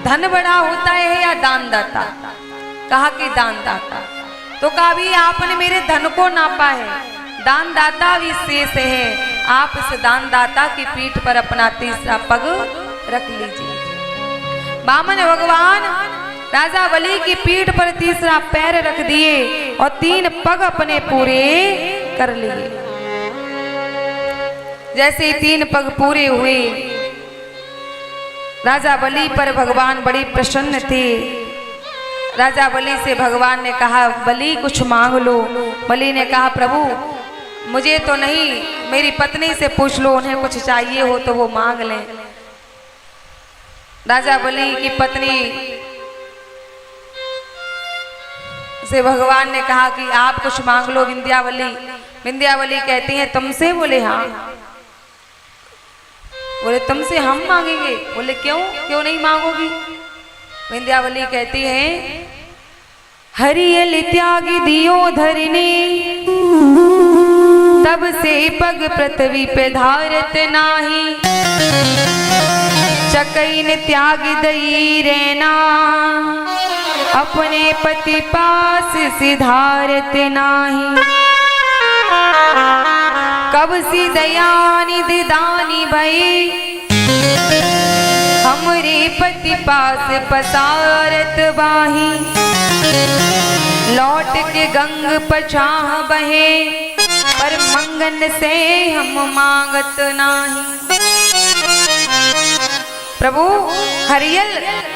धन बड़ा होता है या दानदाता? कहा कि दानदाता। तो कहा भी आपने मेरे धन को नापा है, दानदाता भी शेष है, आप इस दानदाता की पीठ पर अपना तीसरा पग रख लीजिए। वामन भगवान राजा बलि की पीठ पर तीसरा पैर रख दिए और 3 पग अपने पूरे कर लिए। जैसे ही 3 पग पूरे हुए, राजा बलि पर भगवान बड़ी प्रसन्न थे। राजा बलि से भगवान ने कहा, बलि कुछ मांग लो। बलि ने कहा, प्रभु मुझे तो नहीं, मेरी पत्नी से पूछ लो, उन्हें कुछ चाहिए हो तो वो मांग लें। राजा बलि की पत्नी से भगवान ने कहा कि आप कुछ मांग लो विंध्यावली। विंध्यावली कहती है तुमसे? बोले हाँ। बोले तुमसे हम मांगेंगे? बोले क्यों, क्यों नहीं मांगोगी? विंध्यावली कहती है, हरियल त्यागी दियो धरनी, तब से पग पृथ्वी पे धारत नाही, चकईन त्याग दई रहना, अपने पति पास सिधारत नाही, कब सी दयानिधि दानी भई, हमरे पति पास पसारत बाही, लौट के गंग पछाह बहे, पर मंगन से हम मांगत नाही। प्रभु हरियल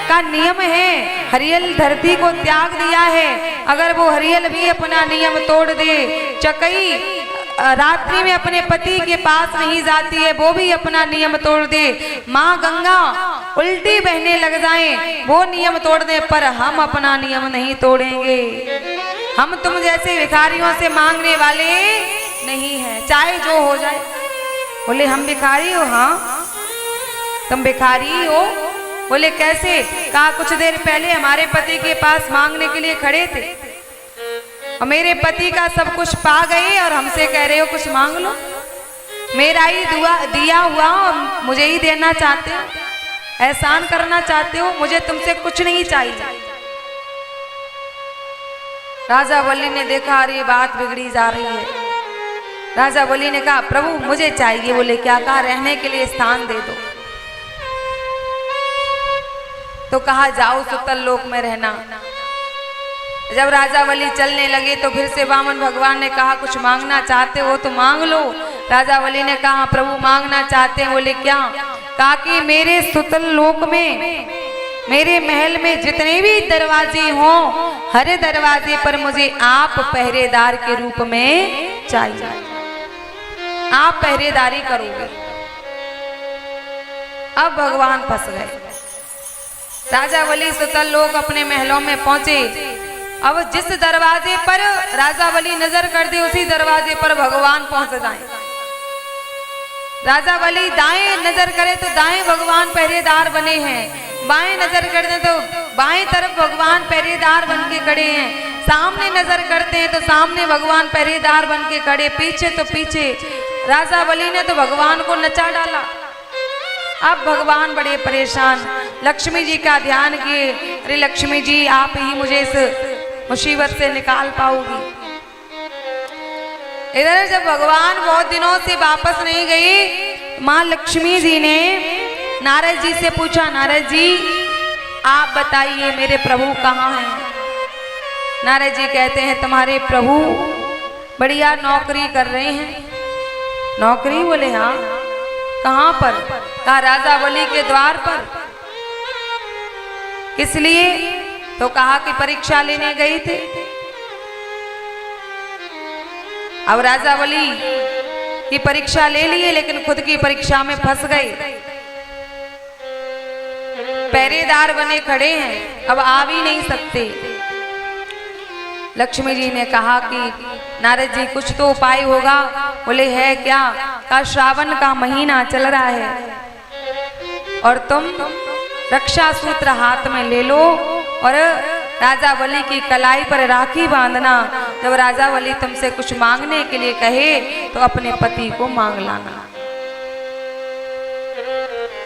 का नियम है, हरियल धरती को त्याग दिया है, अगर वो हरियल भी अपना नियम तोड़ दे, चकई रात्रि में अपने पति के पास नहीं जाती है, वो भी अपना नियम तोड़ दे, माँ गंगा उल्टी बहने लग जाए, वो नियम तोड़ दे, पर हम अपना नियम नहीं तोड़ेंगे। हम तुम जैसे भिखारियों से मांगने वाले नहीं है, चाहे जो हो जाए। बोले हम भिखारी हो? हाँ तुम भिखारी हो। बोले कैसे? कहा कुछ देर पहले हमारे पति के पास मांगने के लिए खड़े थे और मेरे पति का सब कुछ पा गए और हमसे कह रहे हो कुछ मांग लो। मेरा ही दिया हुआ मुझे ही देना चाहते हो, एहसान करना चाहते हो, मुझे तुमसे कुछ नहीं चाहिए। राजा बलि ने देखा अरे बात बिगड़ी जा रही है। राजा बलि ने कहा प्रभु मुझे चाहिए। बोले क्या? कहा रहने के लिए स्थान दे दो। तो कहा जाओ सुतल लोक में रहना। जब राजा बलि चलने लगे तो फिर से वामन भगवान ने कहा कुछ मांगना चाहते हो तो मांग लो। राजा बलि ने कहा प्रभु मांगना चाहते हैं। बोले क्या? कहा कि मेरे सुतल लोक में, मेरे महल में जितने भी दरवाजे हों, हर दरवाजे पर मुझे आप पहरेदार के रूप में चाहिए, आप पहरेदारी करोगे। अब भगवान फंस गए। राजा बलि सुतल लोग अपने महलों में पहुंचे। अब जिस दरवाजे पर राजा बलि नजर कर दे उसी दरवाजे पर भगवान पहुंच जाए। राजा बलि दाएं नजर करे तो दाएं भगवान पहरेदार बने हैं, बाएं नजर कर दे तो बाएं तरफ भगवान पहरेदार बन के खड़े हैं, सामने नजर करते हैं तो सामने भगवान पहरेदार बन के खड़े, पीछे तो पीछे। राजा बलि ने तो भगवान को नचा डाला। अब भगवान बड़े परेशान, लक्ष्मी जी का ध्यान किए, अरे लक्ष्मी जी आप ही मुझे इस मुसीबत से निकाल पाओगी। इधर जब भगवान बहुत दिनों से वापस नहीं गई, माँ लक्ष्मी जी ने नारद जी से पूछा, नारद जी आप बताइए मेरे प्रभु कहाँ हैं? नारद जी कहते हैं तुम्हारे प्रभु बढ़िया नौकरी कर रहे हैं। नौकरी? बोले हाँ। कहाँ पर? कहा राजा बलि के द्वार पर। किस लिए? तो कहा कि परीक्षा लेने गए थे। अब राजा बलि की परीक्षा ले लिए लेकिन खुद की परीक्षा में फंस गए। पहरेदार बने खड़े हैं, अब आ भी नहीं सकते। लक्ष्मी जी ने कहा कि नारद जी कुछ तो उपाय होगा। बोले है क्या? का श्रावण का महीना चल रहा है और तुम रक्षा सूत्र हाथ में ले लो और राजा बलि की कलाई पर राखी बांधना। जब राजा बलि तुमसे कुछ मांगने के लिए कहे तो अपने पति को मांग लाना।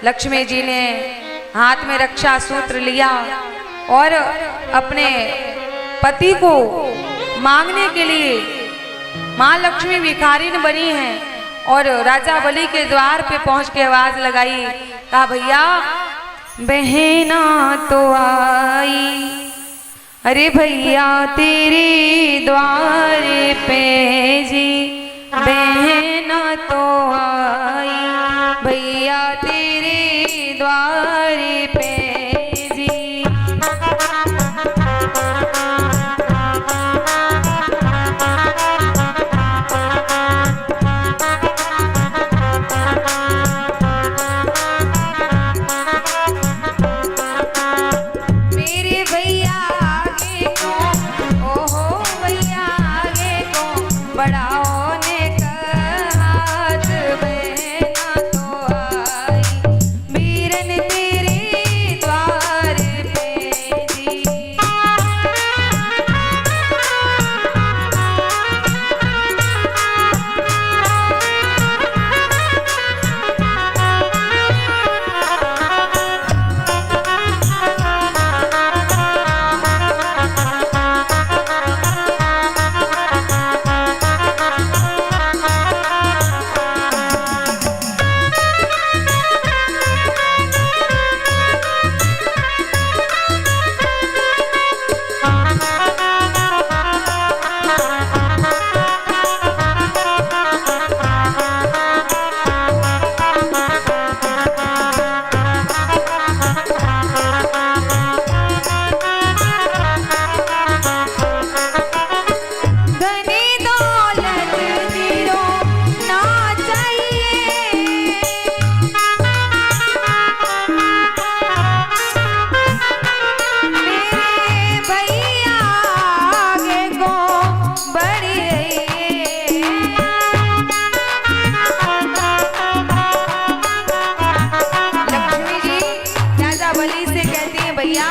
लक्ष्मी जी ने हाथ में रक्षा सूत्र लिया और अपने पति को मांगने के लिए माँ लक्ष्मी भिखारिन बनी है और राजा बलि के द्वार पे पहुंच के आवाज लगाई, कहा भैया बहना तो आई, अरे भैया तेरे द्वार पे जी बहना तो आई, भैया तेरे द्वार पे जी। मेरे भैया आगे को, ओहो भैया आगे को बढ़ाओ ने हाथ, बहना तो आई, वीरन तेरे द्वार पे जी। धनी दौलत तीरो ना चाहिए, मेरे भैया आगे को बढ़िए। लक्ष्मी जी राजा बलि से कहती है, भैया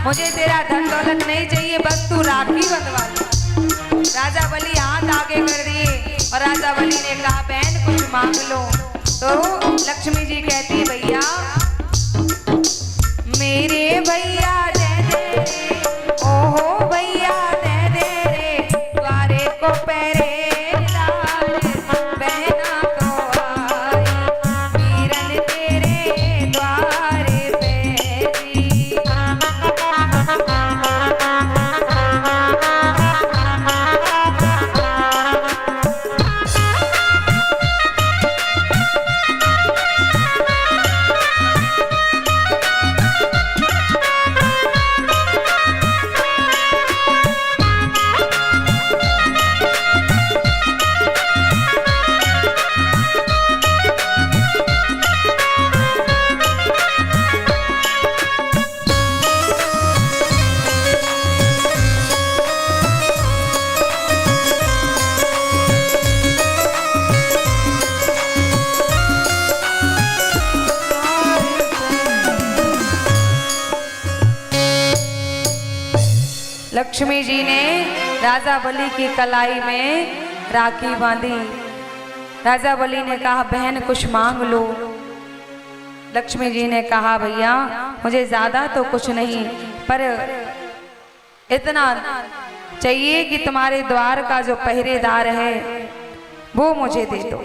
मुझे तेरा धन दौलत नहीं चाहिए, बस तू राखी बंधवा दे। राजा बलि हाथ आगे कर दिए और राजा बलि ने कहा बहन कुछ मांग लो। तो लक्ष्मी जी कहती है, भैया मेरे भैया दे दे रे, ओहो भैया दे दे रे, द्वारे को पहरे लाल, बहना तो आई, वीरन तेरे द्वारे पे जी। लक्ष्मी जी ने राजा बलि की कलाई में राखी बांधी। राजा बलि ने कहा बहन कुछ मांग लो। लक्ष्मी जी ने कहा भैया मुझे ज्यादा तो कुछ नहीं, पर इतना चाहिए कि तुम्हारे द्वार का जो पहरेदार है वो मुझे दे दो।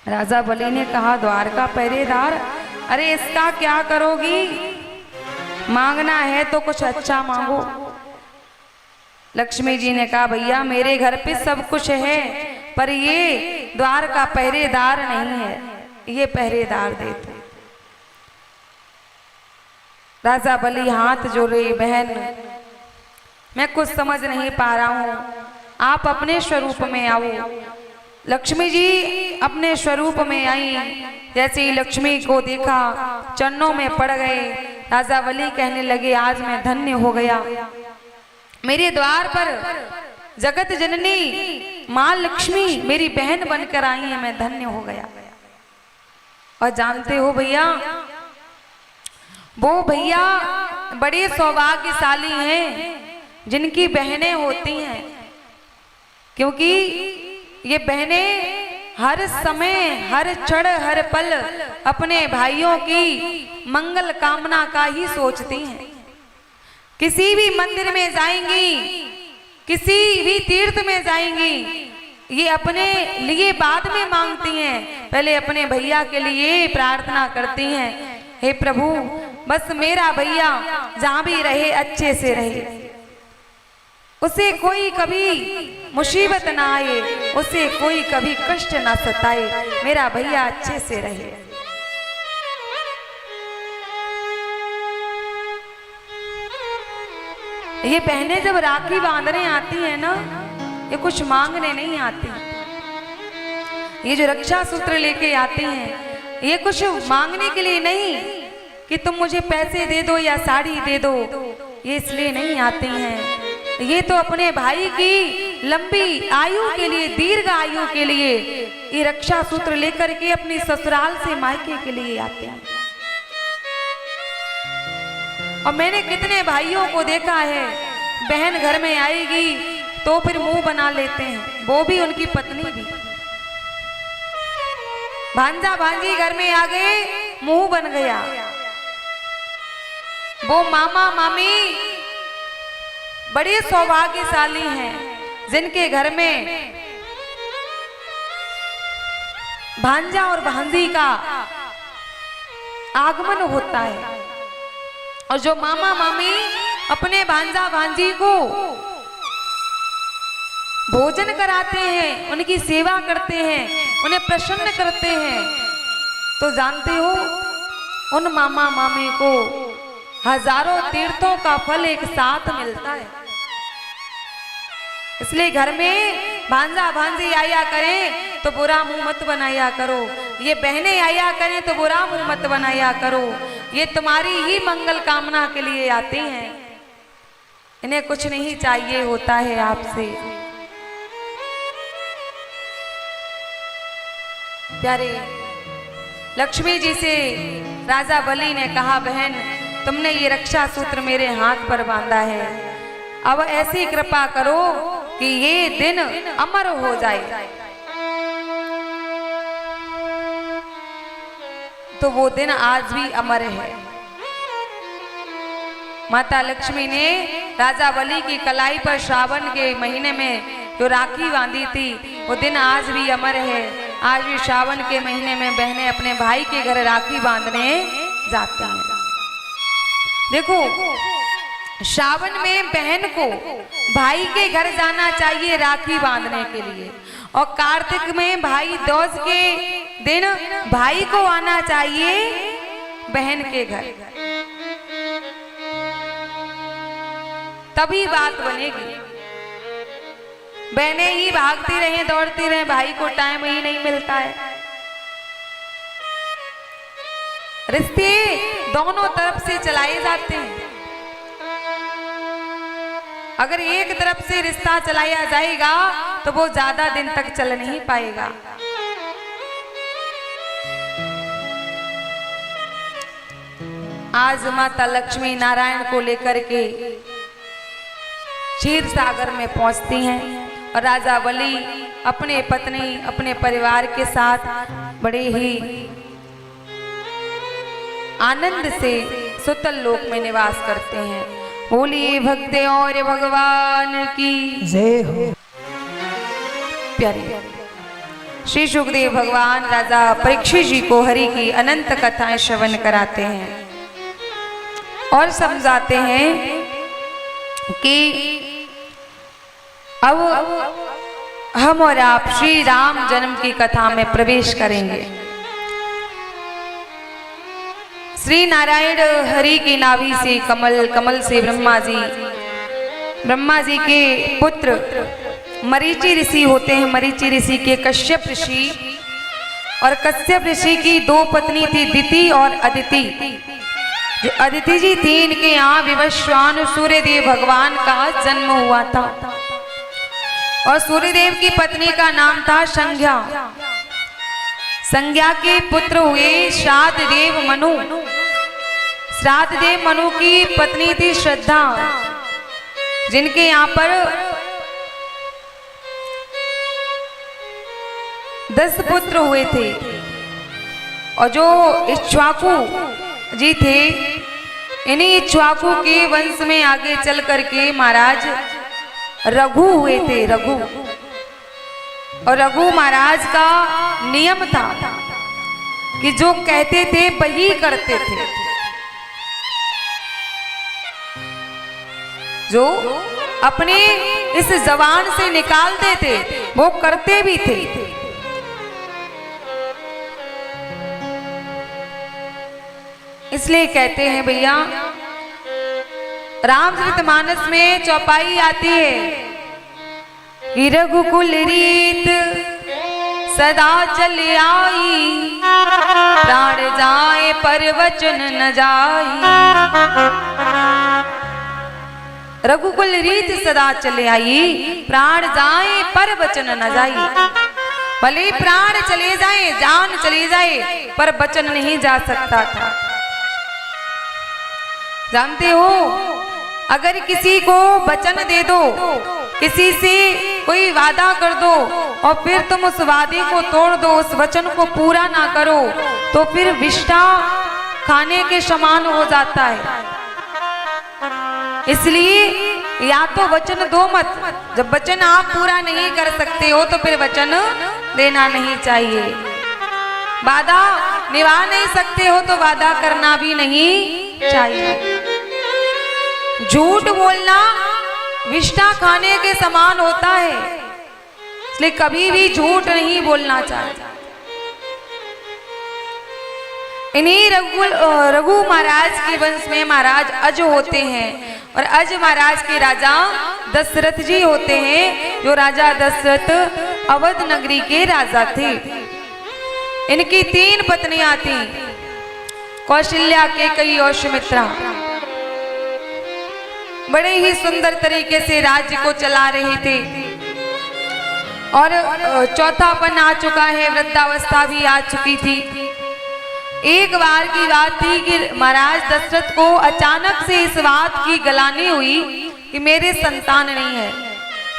राजा बलि ने कहा द्वार का पहरेदार, अरे इसका क्या करोगी, मांगना है तो कुछ अच्छा मांगो। लक्ष्मी जी ने कहा भैया मेरे घर पे सब कुछ है, पर ये द्वार का पहरेदार नहीं है, ये पहरेदार दे दो। राजा बलि हाथ जोड़े, बहन मैं कुछ समझ नहीं पा रहा हूं, आप अपने स्वरूप में आओ। लक्ष्मी जी अपने स्वरूप में आई। जैसे ही लक्ष्मी को देखा चरणों में पड़ गए। राजा बलि कहने लगे आज मैं धन्य हो गया, मेरे द्वार पर जगत जननी माँ लक्ष्मी मेरी बहन बनकर आई है, मैं धन्य हो गया। और जानते हो भैया, वो भैया बड़े सौभाग्यशाली हैं जिनकी बहनें होती हैं, क्योंकि ये बहनें हर समय, हर क्षण, हर पल अपने भाइयों की मंगल कामना का ही सोचती हैं। किसी भी मंदिर में जाएंगी, किसी भी तीर्थ में जाएंगी, ये अपने लिए बाद में मांगती हैं, पहले अपने भैया के लिए प्रार्थना करती हैं। हे प्रभु, बस मेरा भैया जहां भी रहे अच्छे से रहे, उसे कोई कभी मुसीबत ना आए, उसे कोई कभी कष्ट ना सताए, मेरा भैया अच्छे से रहे। ये बहनें जब राखी बांधने आती हैं ना, ये कुछ मांगने नहीं आती। ये जो रक्षा सूत्र लेके आती हैं, ये कुछ मांगने के लिए नहीं कि तुम मुझे पैसे दे दो या साड़ी दे दो, ये इसलिए नहीं आती हैं। ये तो अपने भाई की लंबी आयु के लिए, दीर्घ आयु के लिए ये रक्षा सूत्र लेकर के अपनी ससुराल से मायके के लिए आते हैं। और मैंने कितने भाइयों को देखा है, बहन घर में आएगी तो फिर मुंह बना लेते हैं, वो भी उनकी पत्नी भी। भांजा भांजी घर में आ गए, मुंह बन गया। वो मामा मामी बड़े सौभाग्यशाली हैं जिनके घर में भांजा और भांजी का आगमन होता है। और जो मामा मामी अपने भांजा भांजी को भोजन कराते हैं, उनकी सेवा करते हैं, उन्हें प्रसन्न करते हैं, तो जानते हो उन मामा मामी को हजारों तीर्थों का फल एक साथ मिलता है। इसलिए घर में भांजा भांजी आया करें तो बुरा मुंह मत बनाया करो, ये बहनें आया करें तो बुरा मुंह मत बनाया करो, ये तुम्हारी ही मंगल कामना के लिए आती हैं। इन्हें कुछ नहीं चाहिए होता है आपसे। प्यारे, लक्ष्मी जी से राजा बलि ने कहा, बहन तुमने ये रक्षा सूत्र मेरे हाथ पर बांधा है, अब ऐसी कृपा करो कि ये दिन अमर हो जाए। तो वो दिन आज भी अमर है। माता लक्ष्मी ने राजा बलि की कलाई पर श्रावण के महीने में जो राखी बांधी थी, वो दिन आज भी अमर है। आज भी श्रावण के महीने में बहनें अपने भाई के घर राखी बांधने जाती हैं। देखो, श्रावण में बहन को भाई के घर जाना चाहिए राखी बांधने के लिए, और कार्तिक में भाई दूज के दिन भाई को आना चाहिए बहन के घर, तभी बात बनेगी। बहनें ही भागती रहें, दौड़ती रहें, भाई को टाइम ही नहीं मिलता है। रिश्ते दोनों तरफ से चलाए जाते हैं। अगर एक तरफ से रिश्ता चलाया जाएगा तो वो ज्यादा दिन तक चल नहीं पाएगा। आज माता लक्ष्मी नारायण को लेकर के क्षीर सागर में पहुंचती हैं, और राजा बलि अपने पत्नी अपने परिवार के साथ बड़े ही आनंद से सुतल लोक में निवास करते हैं। बोलिए भक्त और भगवान की जय हो। प्यारी, श्री सुखदेव भगवान राजा परीक्षित जी को हरि की अनंत कथाएं श्रवण कराते हैं और समझाते हैं कि अब हम और आप श्री राम जन्म की कथा में प्रवेश करेंगे। श्री नारायण हरि की नाभि से कमल, कमल से ब्रह्मा जी के पुत्र मरीचि ऋषि होते हैं। मरीचि ऋषि के कश्यप ऋषि, और कश्यप ऋषि की दो पत्नी थी, दिति और अदिति। जो अदिति जी थी, इनके यहाँ विवस्वान सूर्यदेव भगवान का जन्म हुआ था, और सूर्यदेव की पत्नी का नाम था संज्ञा। संज्ञा के पुत्र हुए श्राद्धदेव मनु। श्राद्धदेव मनु की पत्नी थी श्रद्धा, जिनके यहाँ पर 10 पुत्र हुए थे और जो इक्ष्वाकु जी थे, इन्हीं इक्ष्वाकु के वंश में आगे चल करके महाराज रघु हुए थे। रघु और रघु महाराज का नियम था कि जो कहते थे वही करते थे, जो अपने इस जबान से निकालते थे वो करते भी थे। इसलिए कहते हैं भैया, रामचरितमानस में चौपाई आती है कि रघुकुल रीत सदा चल आई, प्राण जाए पर वचन न जाई। रघुकुल रीत सदा चले आई, प्राण जाए पर वचन न जाई। भले प्राण चले जाए, जान चली जाए, पर वचन नहीं जा सकता था। जानते हो, अगर किसी को वचन दे दो, किसी से कोई वादा कर दो और फिर तुम उस वादे को तोड़ दो, उस वचन को पूरा ना करो, तो फिर विष्ठा खाने के समान हो जाता है। इसलिए या तो वचन दो मत, जब वचन आप पूरा नहीं कर सकते हो तो फिर वचन देना नहीं चाहिए। वादा निभा नहीं सकते हो तो वादा करना भी नहीं चाहिए। झूठ बोलना विष्ठा खाने के समान होता है, इसलिए कभी भी झूठ नहीं बोलना चाहिए। इन्हीं रघु महाराज के वंश में महाराज अज होते हैं और अज महाराज के राजा दशरथ जी होते हैं, जो राजा दशरथ अवध नगरी के राजा थे। इनकी 3 पत्नियां थी, कौशल्या, कैकेयी और सुमित्रा। बड़े ही सुंदर तरीके से राज्य को चला रहे थे और चौथापन आ चुका है, वृद्धावस्था भी आ चुकी थी। एक बार की बात थी कि महाराज दशरथ को अचानक से इस बात की गलानी हुई कि मेरे संतान नहीं है।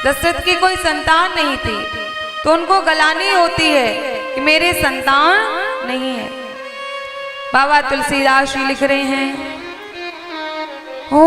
दशरथ की कोई संतान नहीं थी, तो उनको गलानी होती है कि मेरे संतान नहीं है। बाबा तुलसीदास जी लिख रहे हैं, ओ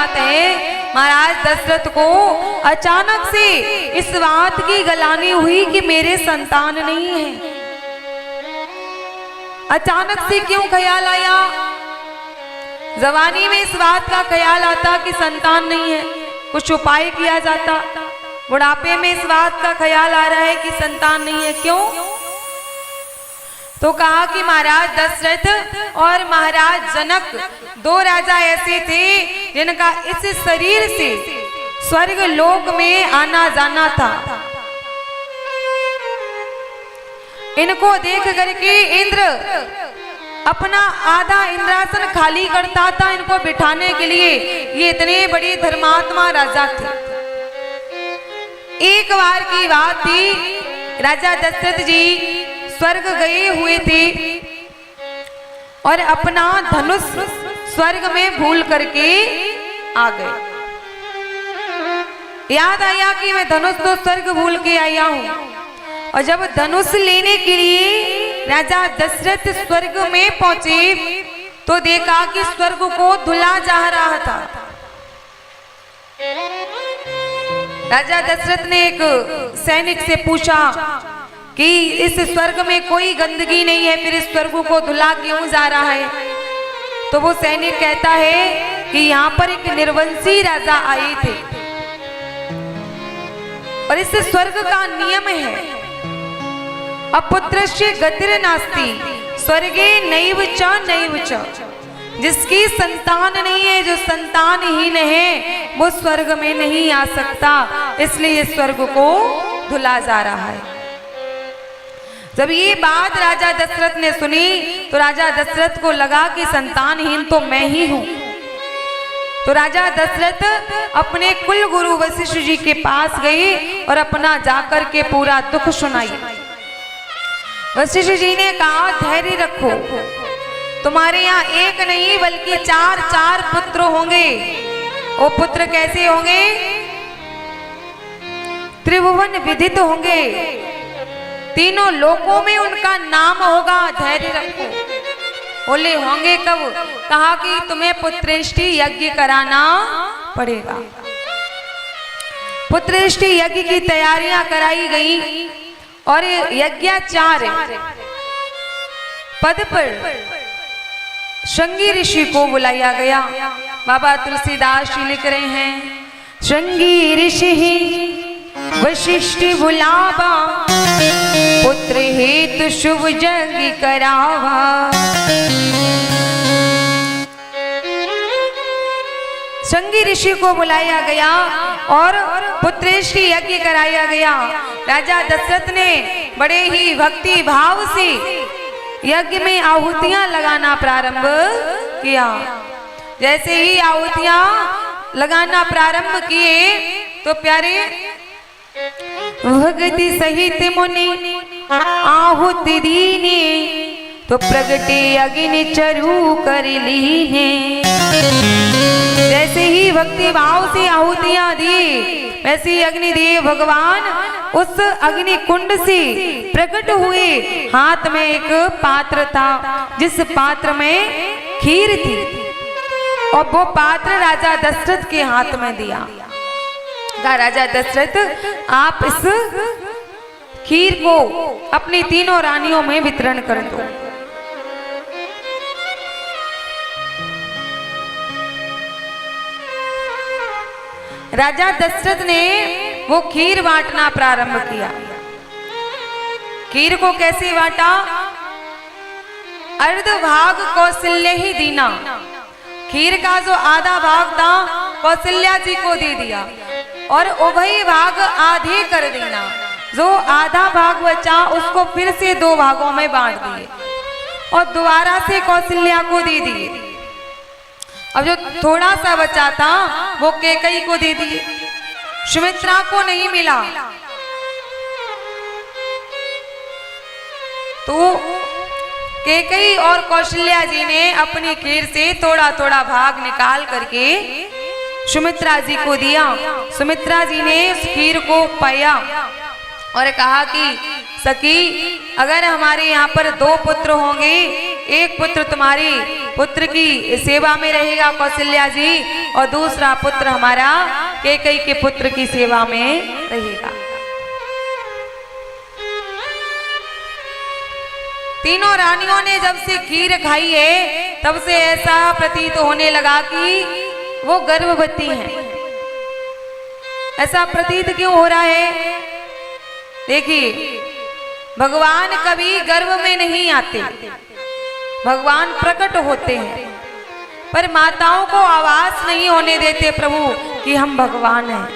बात है, महाराज दशरथ को अचानक से इस बात की गलानी हुई कि मेरे संतान नहीं है। अचानक से क्यों ख्याल आया? जवानी में इस बात का ख्याल आता कि संतान नहीं है, कुछ उपाय किया जाता। बुढ़ापे में इस बात का ख्याल आ रहा है कि संतान नहीं है, क्यों? तो कहा कि महाराज दशरथ और महाराज जनक दो राजा ऐसे थे जिनका इस शरीर से स्वर्ग लोक में आना जाना था। इनको देख करके इंद्र अपना आधा इंद्रासन खाली करता था इनको बिठाने के लिए। ये इतने बड़े धर्मात्मा राजा थे। एक बार की बात थी, राजा दशरथ जी स्वर्ग गए हुए थे और अपना धनुष स्वर्ग में भूल करके आ गए। याद आया कि मैं धनुष तो स्वर्ग भूल के आया हूं। और जब धनुष लेने के लिए राजा दशरथ स्वर्ग में पहुंचे तो देखा कि स्वर्ग को धुला जा रहा था। राजा दशरथ ने एक सैनिक से पूछा कि इस स्वर्ग में कोई गंदगी नहीं है, फिर इस स्वर्ग को धुला क्यों जा रहा है? तो वो सैनिक कहता है कि यहाँ पर एक निर्वंशी राजा आए थे और इस स्वर्ग का नियम है, अपुत्रस्य गतिर् नास्ति स्वर्गे नैव च। जिसकी संतान नहीं है, जो संतानहीन है, वो स्वर्ग में नहीं आ सकता। इसलिए स्वर्ग को धुला जा रहा है। जब ये बात राजा दशरथ ने सुनी तो राजा दशरथ को लगा कि संतानहीन तो मैं ही हूं। तो राजा दशरथ अपने कुल गुरु वशिष्ठ जी के पास गए और अपना जाकर के पूरा दुख सुनाई। वशिष्ठ जी ने कहा, धैर्य रखो, तुम्हारे यहाँ एक नहीं बल्कि चार पुत्र होंगे। वो पुत्र कैसे होंगे? त्रिभुवन विदित होंगे, तीनों लोकों में उनका नाम होगा। धैर्य रखो। बोले होंगे कब? कहा कि तुम्हें पुत्रेष्टि यज्ञ कराना पड़ेगा। पुत्रेष्टि यज्ञ की तैयारियां कराई गई और यज्ञाचार्य पद पर श्रृंगी ऋषि को बुलाया गया। बाबा तुलसीदास जी लिख रहे हैं, श्रृंगी ऋषि वशिष्ठ बुलावा, पुत्र हेतु शुभ यज्ञ करावा। श्रृंगी ऋषि को बुलाया गया और पुत्रेष्टि यज्ञ कराया गया। राजा दशरथ ने बड़े ही भक्ति भाव से यज्ञ में आहुतियां लगाना प्रारंभ किया। जैसे ही आहुतियां लगाना प्रारंभ किए तो प्यारे भक्ति सहित मुनि आहुति दीने, तो प्रगटे अग्नि चरु कर लीने। जैसे ही भक्ति भाव से आहुतियां दी, वैसे ही अग्निदेव भगवान उस अग्नि कुंड से प्रकट हुए। हाथ में एक पात्र था, जिस पात्र में खीर थी, और वो पात्र राजा दशरथ के हाथ में दिया। कहा, राजा दशरथ, आप इस खीर को अपनी तीनों रानियों में वितरण कर दो। राजा दशरथ ने वो खीर बांटना प्रारंभ किया। खीर को कैसे बांटा? अर्ध भाग कौशल्या ही दीना। खीर का जो आधा भाग था कौशल्या जी को दे दिया और उभय भाग आधे कर देना। जो आधा भाग बचा उसको फिर से दो भागों में बांट दिए और दोबारा से कौशल्या को दे दिए। अब जो थोड़ा सा बचा था वो कैकेयी को दे दिए, सुमित्रा को नहीं मिला। तो कैकेयी और कौशल्या जी ने अपनी खीर से थोड़ा थोड़ा भाग निकाल करके सुमित्रा जी को दिया। सुमित्रा जी ने उस खीर को पाया और कहा कि सखी, अगर हमारे यहाँ पर दो पुत्र होंगे, एक पुत्र तुम्हारी पुत्र की सेवा में रहेगा कौशल्या जी, और दूसरा पुत्र हमारा कैकेयी के पुत्र की सेवा में रहेगा। तीनों रानियों ने जब से खीर खाई है तब से ऐसा प्रतीत होने लगा कि वो गर्भवती हैं। ऐसा प्रतीत क्यों हो रहा है? देखिए, भगवान कभी गर्भ में नहीं आते, भगवान प्रकट होते हैं, पर माताओं को आवाज नहीं होने देते प्रभु कि हम भगवान हैं।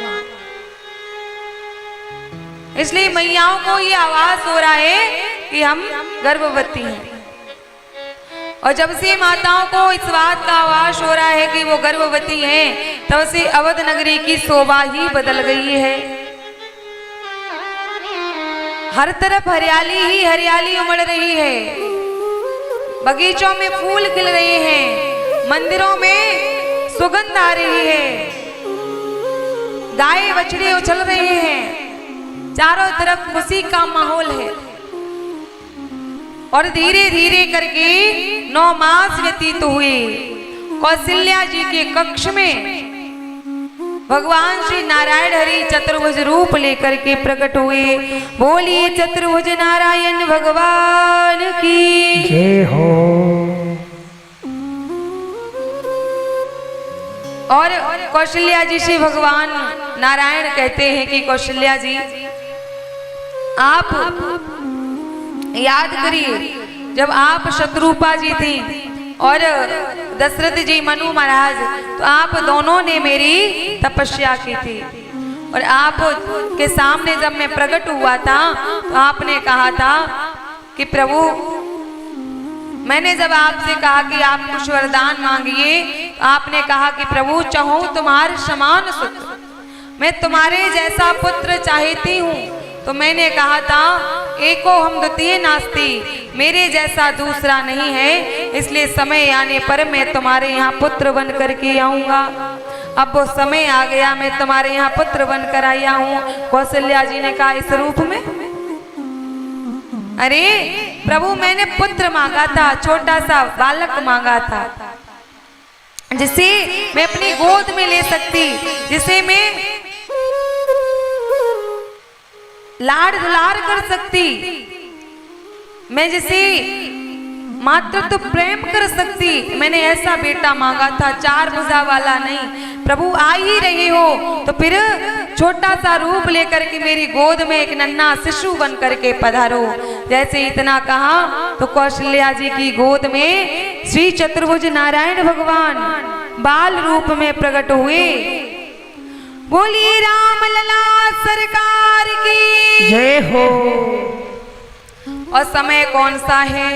इसलिए मैयाओं को ये आवाज हो रहा है कि हम गर्भवती हैं। और जब से माताओं को इस बात का आवाज हो रहा है कि वो गर्भवती हैं, तब से अवध नगरी की शोभा ही बदल गई है। हर तरफ हरियाली ही हरियाली उमड़ रही है, बगीचों में फूल खिल रहे हैं, मंदिरों में सुगंध आ रही है, गाय बछड़े उछल रहे हैं, चारों तरफ खुशी का माहौल है। और धीरे धीरे करके 9 मास व्यतीत हुए। कौशल्या जी के कक्ष में भगवान श्री नारायण हरि चतुर्भुज रूप लेकर के प्रकट हुए। बोलिए चतुर्भुज नारायण भगवान की जय हो। और कौशल्या जी से भगवान नारायण कहते हैं कि कौशल्या जी, आप याद करिए, जब आप शत्रुपा जी थी और दशरथ जी मनु महाराज, तो आप दोनों ने मेरी तपस्या की थी। और आप के सामने जब मैं प्रकट हुआ था तो आपने कहा था कि प्रभु, मैंने जब आपसे कहा कि आप कुछ वरदान मांगिए, तो आपने कहा कि प्रभु, चाहूं तुम्हारे समान सुत, मैं तुम्हारे जैसा पुत्र चाहती हूँ। तो मैंने कहा था, एको हम द्वितीय नास्ति, मेरे जैसा दूसरा नहीं है, इसलिए समय आने पर मैं तुम्हारे यहाँ पुत्र बन करके आऊंगा। अब वो समय आ गया, मैं तुम्हारे यहाँ पुत्र बन कर आया हूँ। कौशल्या जी ने कहा, इस रूप में? अरे प्रभु, मैंने पुत्र मांगा था, छोटा सा बालक मांगा था, जिसे मैं अपनी गोद में ले सकती, जिसे मैं लाड़ दुलार कर सकती, मैं जिसे मातृत्व प्रेम कर सकती। मैंने ऐसा बेटा मांगा था, 4 भुजा वाला नहीं। प्रभु, आ ही रहे हो तो फिर छोटा सा रूप लेकर के मेरी गोद में एक नन्हा शिशु बन करके पधारो। जैसे इतना कहा तो कौशल्या जी की गोद में श्री चतुर्भुज नारायण भगवान बाल रूप में प्रकट हुए। बोलिए राम लला सरकार की जय हो। और समय कौन सा है?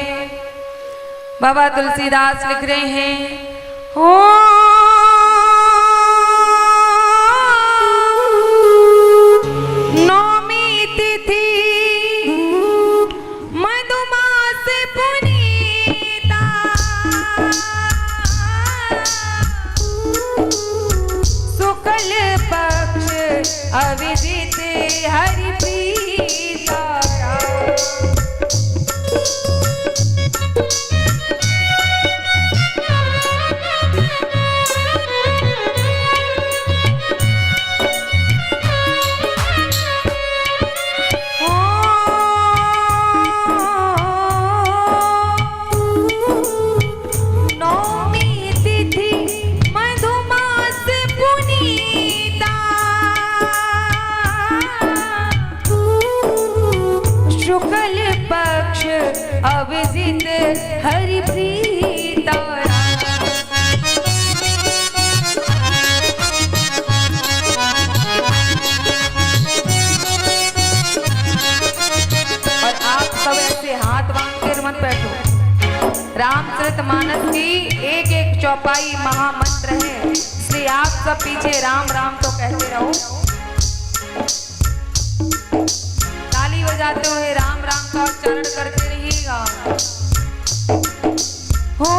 बाबा तुलसीदास लिख रहे हैं, हो नौमी तिथि मधुमास पुनीता, शुक्ल पक्ष अविदित हरि प्रीता। अविदित हरि प्रीता। और आप सब ऐसे हाथ बांध कर मत बैठो। रामचरितमानस की एक एक चौपाई महामंत्र है, इसलिए आप सब पीछे राम राम तो कहते रहो। ताली बजाते हुए राम राम का उच्चारण करते रहिएगा। हो